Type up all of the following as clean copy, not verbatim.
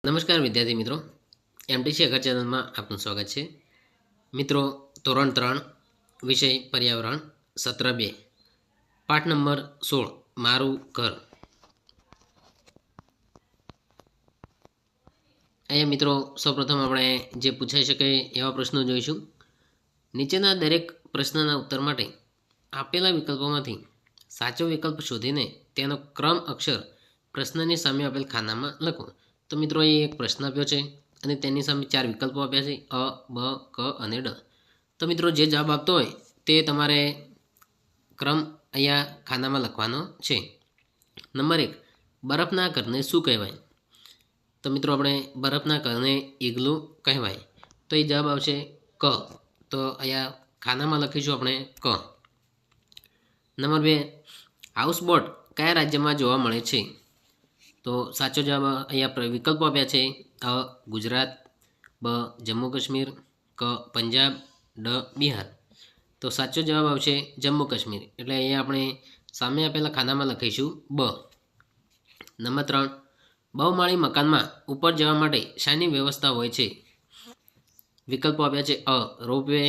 નમસ્કાર વિદ્યાર્થી મિત્રો, એમટીસી અગર ચેનલમાં આપનું સ્વાગત છે. મિત્રો, ધોરણ 3 વિષય પર્યાવરણ સત્ર 2 પાઠ નંબર 16 મારું ઘર. અહીંયા મિત્રો સૌપ્રથમ આપણે જે પૂછાઈ શકે એવા પ્રશ્નો જોઈશું. નીચેના દરેક પ્રશ્નના ઉત્તર માટે આપેલા વિકલ્પોમાંથી સાચો વિકલ્પ શોધીને તેનો ક્રમ અક્ષર પ્રશ્નની સામે આપેલ ખાનામાં લખો. તો મિત્રો એ એક પ્રશ્ન આપ્યો છે અને તેની સામે 4 વિકલ્પો આપ્યા છે: અ, બ, ક અને ડ. તો મિત્રો જે જવાબ આપતો હોય તે તમારે ક્રમ અહીંયા ખાનામાં લખવાનો છે. નંબર 1, બરફના ઘરને શું કહેવાય? તો મિત્રો આપણે બરફના ઘરને ઇગ્લુ કહેવાય. તો એ જવાબ આવશે ક. તો અહીંયા ખાનામાં લખીશું આપણે ક. નંબર 2, હાઉસબોટ કયા રાજ્યમાં જોવા મળે છે? તો સાચો જવાબ અહીંયા વિકલ્પો આપ્યા છે: અ, ગુજરાત, બ, જમ્મુ કાશ્મીર, ક, પંજાબ, ડ, બિહાર. તો સાચો જવાબ આવશે જમ્મુ કાશ્મીર. એટલે અહીંયા આપણે સામે આપેલા ખાનામાં લખીશું બ. નંબર 3, બહુમાળી મકાનમાં ઉપર જવા માટે શાની વ્યવસ્થા હોય છે? વિકલ્પો આપ્યા છે: અ, રોપવે,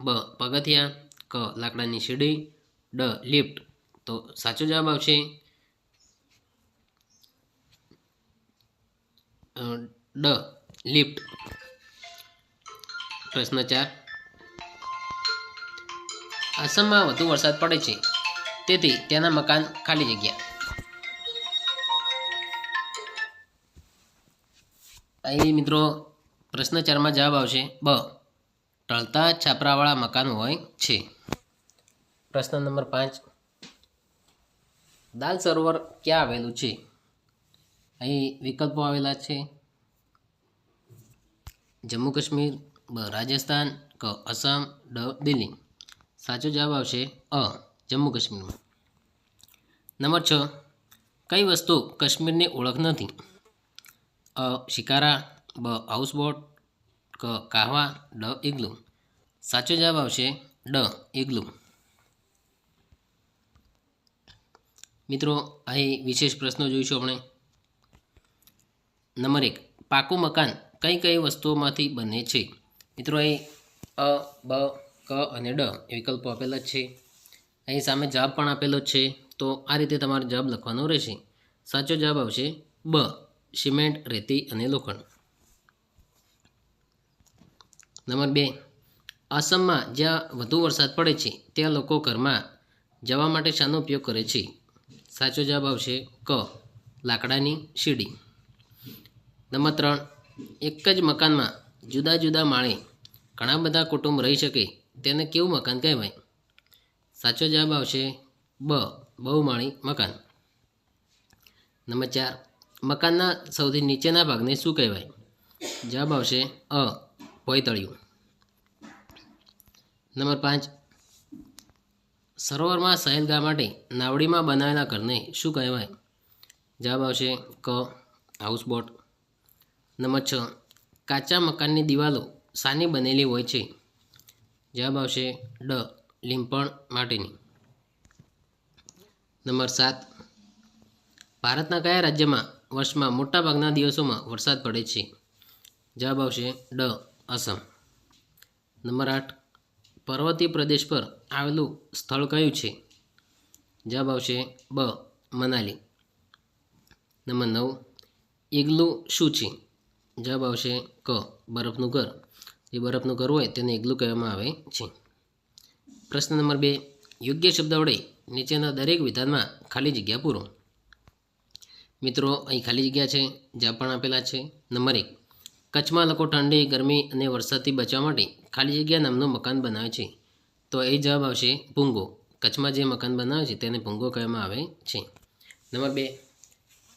બ, પગથિયા, ક, લાકડાની સીડી, ડ, લિફ્ટ. તો સાચો જવાબ આવશે ડ, લિફ્ટ. પ્રશ્ન 4, આસામમાં વધુ વરસાદ પડે છે તેથી ત્યાંના મકાન ખાલી જગ્યા. અહીં મિત્રો પ્રશ્ન 4માં જવાબ આવશે બ, ઢળતા છાપરાવાળા મકાન હોય છે. પ્રશ્ન નંબર 5, દાલ સરોવર ક્યાં આવેલું છે? અહીં વિકલ્પો આવેલા છે: જમ્મુ કાશ્મીર, બ, રાજસ્થાન, ક, આસામ, ડ, દિલ્હી. સાચો જવાબ આવશે અ, જમ્મુ કાશ્મીરમાં. નંબર 6, કઈ વસ્તુ કાશ્મીરની ઓળખ નથી? અ, શિકારા, બ, હાઉસબોટ, ક, કાહવા, ડ, ઇગ્લુ. સાચો જવાબ આવશે ડ, ઇગ્લુ. મિત્રો અહીં વિશેષ પ્રશ્નો જોઈશું આપણે. નંબર 1, પાકું મકાન કઈ કઈ વસ્તુઓમાંથી બને છે? મિત્રો અહીં અ, બ, ક અને ડ એ વિકલ્પો આપેલા છે. અહીં સામે જવાબ પણ આપેલો છે. તો આ રીતે તમારે જવાબ લખવાનો રહેશે. સાચો જવાબ આવશે બ, સિમેન્ટ, રેતી અને લોખંડ. નંબર 2, આસામમાં જ્યાં વધુ વરસાદ પડે છે ત્યાં લોકો ઘરમાં જવા માટે શાનો ઉપયોગ કરે છે? સાચો જવાબ આવશે ક, લાકડાની સીડી. નંબર 3, એક જ મકાનમાં જુદા જુદા માળે ઘણા બધા કુટુંબ રહી શકે તેને કેવું મકાન કહેવાય? સાચો જવાબ આવશે બ, બહુમાળી મકાન. નંબર 4, મકાનના સૌથી નીચેના ભાગને શું કહેવાય? જવાબ આવશે અ, ભોંયતળિયું. નંબર 5, સરોવરમાં સહેલગાહ માટે નાવડીમાં બનાવેલા ઘરને શું કહેવાય? જવાબ આવશે ક, હાઉસબોટ. નંબર 6, કાચા મકાનની દિવાલો શાની બનેલી હોય છે? જવાબ આવશે ડ, લીંપણ માટીની. નંબર 7, ભારતના કયા રાજ્યમાં વર્ષમાં મોટાભાગના દિવસોમાં વરસાદ પડે છે? જવાબ આવશે ડ, અસમ. નંબર 8, પર્વતીય પ્રદેશ પર આવેલું સ્થળ કયું છે? જવાબ આવશે બ, મનાલી. નંબર 9, ઇગ્લુ શું છે? જવાબ આવશે ક, બરફનું ઘર. જે બરફનું ઘર હોય તેને ઇગ્લુ કહેવામાં આવે છે. પ્રશ્ન નંબર 2, યોગ્ય શબ્દ વડે નીચેના દરેક વિધાનમાં ખાલી જગ્યા પૂરો. મિત્રો અહીં ખાલી જગ્યા છે, જ્યાં પણ આપેલા છે. નંબર 1, કચ્છમાં લોકો ઠંડી, ગરમી અને વરસાદથી બચવા માટે ખાલી જગ્યા નામનું મકાન બનાવે છે. તો એ જવાબ આવશે ભૂંગો. કચ્છમાં જે મકાન બનાવે છે તેને ભૂંગો કહેવામાં આવે છે. નંબર 2,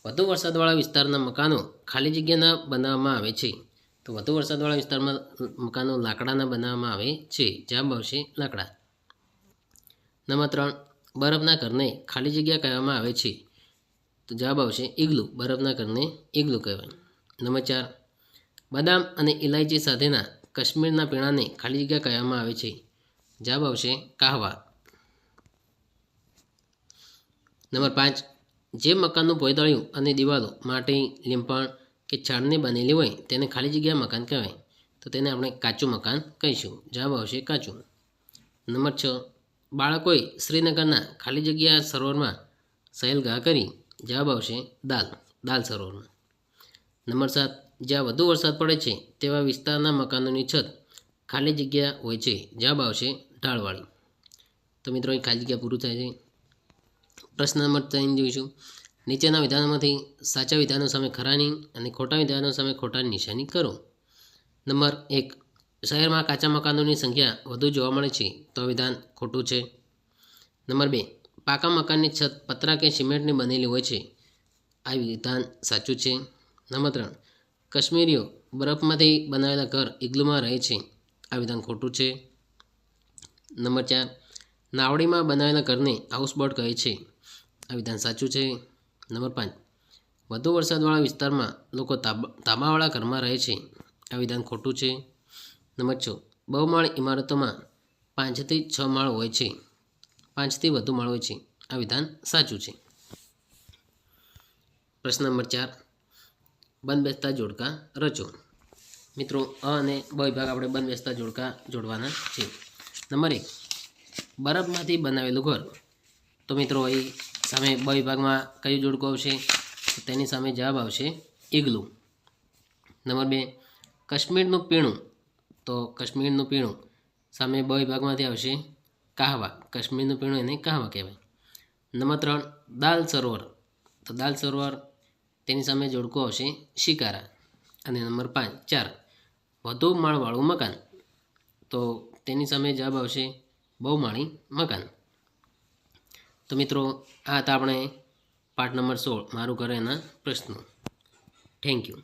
વધુ વરસાદવાળા વિસ્તારના મકાનો ખાલી જગ્યાના બનાવવામાં આવે છે. તો વધુ વરસાદવાળા વિસ્તારમાં મકાનો લાકડાના બનાવવામાં આવે છે. જવાબ આવશે લાકડા. નંબર 3, બરફના ઘરને ખાલી જગ્યા કહેવામાં આવે છે. તો જવાબ આવશે ઇગ્લુ. બરફના ઘરને ઇગ્લુ કહેવાય. નંબર 4, બદામ અને ઇલાયચી સાથેના કાશ્મીરના પીણાને ખાલી જગ્યા કહેવામાં આવે છે. જવાબ આવશે કાહવા. નંબર 5, જે મકાનનું ભોંયતળિયું અને દિવાલો માટી, લીંપણ કે છાણની બનેલી હોય તેને ખાલી જગ્યા મકાન કહેવાય, તો તેને આપણે કાચું મકાન કહીશું. જવાબ આવશે કાચું. નંબર 6, બાળકોએ શ્રીનગરના ખાલી જગ્યા સરોવરમાં સહેલગાહ કરી. જવાબ આવશે દાલ સરોવરમાં. નંબર 7, જ્યાં વધુ વરસાદ પડે છે તેવા વિસ્તારના મકાનોની છત ખાલી જગ્યા હોય છે. જવાબ આવશે ઢાળવાળી. તો મિત્રો અહીં ખાલી જગ્યા પૂરું થાય છે. પ્રશ્ન નંબર 3 જોઈશું. નીચેના વિધાનોમાંથી સાચા વિધાનો સામે ખરાની અને ખોટા વિધાનો સામે ખોટાની નિશાની કરો. નંબર 1, શહેરમાં કાચા મકાનોની સંખ્યા વધુ જોવા મળે છે, તો વિધાન ખોટું છે. નંબર 2, પાકા મકાનની છત પતરા કે સિમેન્ટની બનેલી હોય છે, આ વિધાન સાચું છે. નંબર 3, કાશ્મીરીઓ બરફમાંથી બનાવેલા ઘર ઇગ્લુમાં રહે છે, આ વિધાન ખોટું છે. નંબર 4, નાવડીમાં બનાવેલા ઘરને હાઉસબોટ કહે છે, આ વિધાન સાચું છે. નંબર 5, વધુ વરસાદવાળા વિસ્તારમાં લોકો તાંબાવાળા ઘરમાં રહે છે, આ વિધાન ખોટું છે. નંબર 6, બહુમાળી ઇમારતોમાં 5 થી 6 માળ હોય છે, 5 થી વધુ માળ હોય છે, આ વિધાન સાચું છે. પ્રશ્ન નંબર 4, બંધબેસતા જોડકા રચો. મિત્રો અ અને બ વિભાગ આપણે બંધબેસતા જોડકા જોડવાના છે. નંબર 1, બરફમાંથી બનાવેલું ઘર. તો મિત્રો અહીં સામે બ વિભાગમાં કયું જોડકું આવશે? તો તેની સામે જવાબ આવશે ઇગ્લુ. નંબર 2, કાશ્મીરનું પીણું. તો કાશ્મીરનું પીણું સામે બ વિભાગમાંથી આવશે કાહવા. કાશ્મીરનું પીણું એને કાહવા કહેવાય. નંબર 3, દાલ સરોવર. તો દાલ સરોવર તેની સામે જોડકું આવશે શિકારા. અને નંબર 4, વધુ માળવાળું મકાન. તો તેની સામે જવાબ આવશે બહુમાળી મકાન. તો મિત્રો આ હતા આપણે પાઠ નંબર 16 મારું ઘર એના પ્રશ્નો. Thank you.